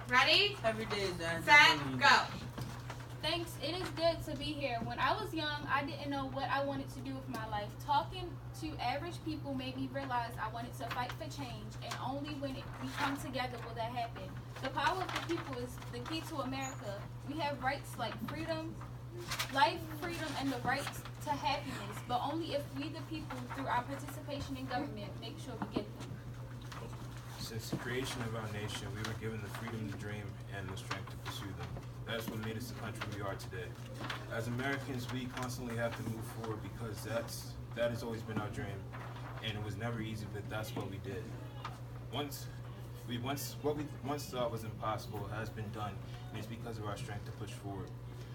Ready? Every day is that. Set, go. Thanks. It is good to be here. When I was young, I didn't know what I wanted to do with my life. Talking to average people made me realize I wanted to fight for change, and only when we come together will that happen. The power of the people is the key to America. We have rights like freedom, life, freedom, and the right to happiness, but only if we, the people, through our participation in government, make sure we get them. Since the creation of our nation, we were given the freedom to dream and the strength to pursue them. That's what made us the country we are today. As Americans, we constantly have to move forward because that has always been our dream, and it was never easy, but that's what we did. What we once thought was impossible has been done, and it's because of our strength to push forward.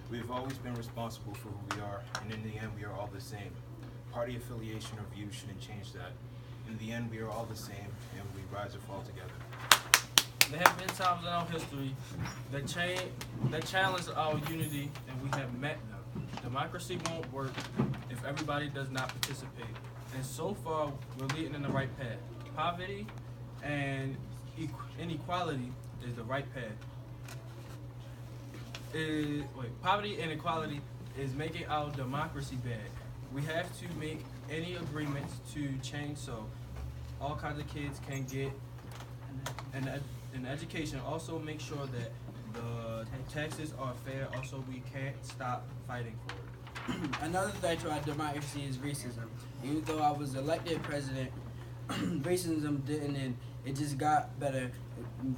We've always been responsible for who we are, and in the end, we are all the same. Party affiliation or view shouldn't change that. In the end, we are all the same, and we rise or fall together. There have been times in our history that challenged our unity, and we have met them. Democracy won't work if everybody does not participate. And so far, we're leading in the right path. Poverty and inequality is the right path. Poverty and inequality is making our democracy bad. We have to make any agreements to change so all kinds of kids can get an education. Also make sure that the taxes are fair. Also, we can't stop fighting for it. Another threat to our democracy is racism. Even though I was elected president, racism didn't end. It just got better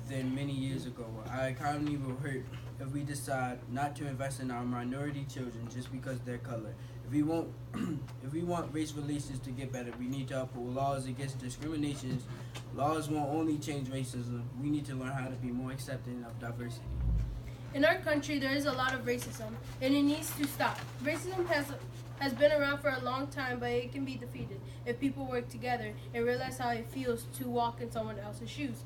than many years ago. Our economy will hurt if we decide not to invest in our minority children just because they're colored. If we want race relations to get better, we need to uphold laws against discrimination. Laws won't only change racism. We need to learn how to be more accepting of diversity. In our country, there is a lot of racism, and it needs to stop. Racism has been around for a long time, but it can be defeated if people work together and realize how it feels to walk in someone else's shoes.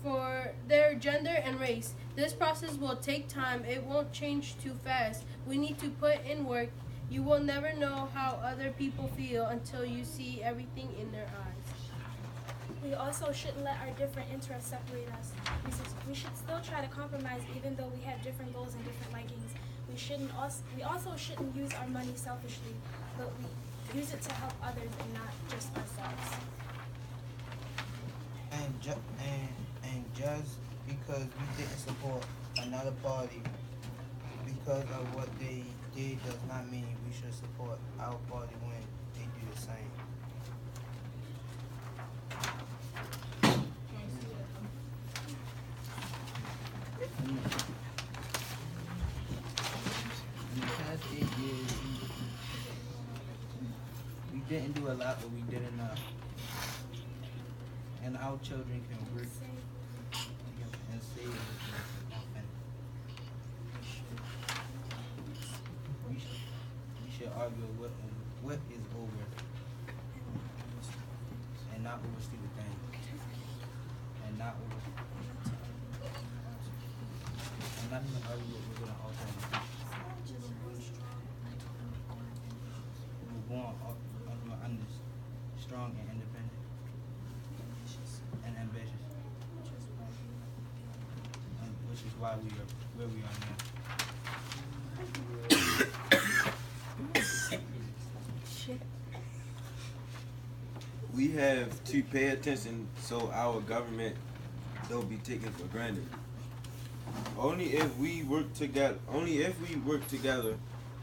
For their gender and race, this process will take time. It won't change too fast. We need to put in work. You will never know how other people feel until you see everything in their eyes. We also shouldn't let our different interests separate us. We should still try to compromise even though we have different goals and different likings. We also shouldn't use our money selfishly, but we use it to help others and not just ourselves. And just because we didn't support another party because of what they did does not mean we should support our party when they do the same. In the past 8 years, we didn't do a lot, but we did enough. And our children can work and save nothing. We should argue what is over and not over stupid things. And not even argue what we're going to alter. We're born strong and independent and ambitious, which is why we are where we are now. We have to pay attention so our government don't be taken for granted. Only if we work together,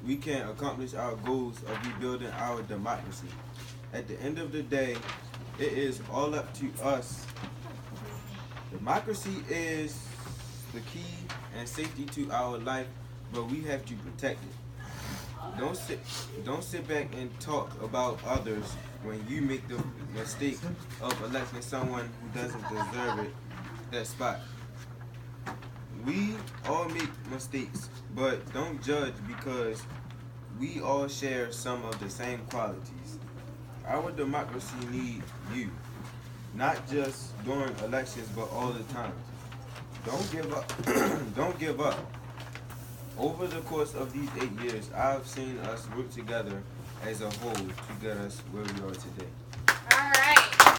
we can accomplish our goals of rebuilding our democracy. At the end of the day, it is all up to us. Democracy is the key and safety to our life, but we have to protect it. Don't sit back and talk about others when you make the mistake of electing someone who doesn't deserve that spot. We all make mistakes, but don't judge because we all share some of the same qualities. Our democracy needs you, not just during elections, but all the time. Don't give up. Don't give up. Over the course of these 8 years, I've seen us work together as a whole to get us where we are today.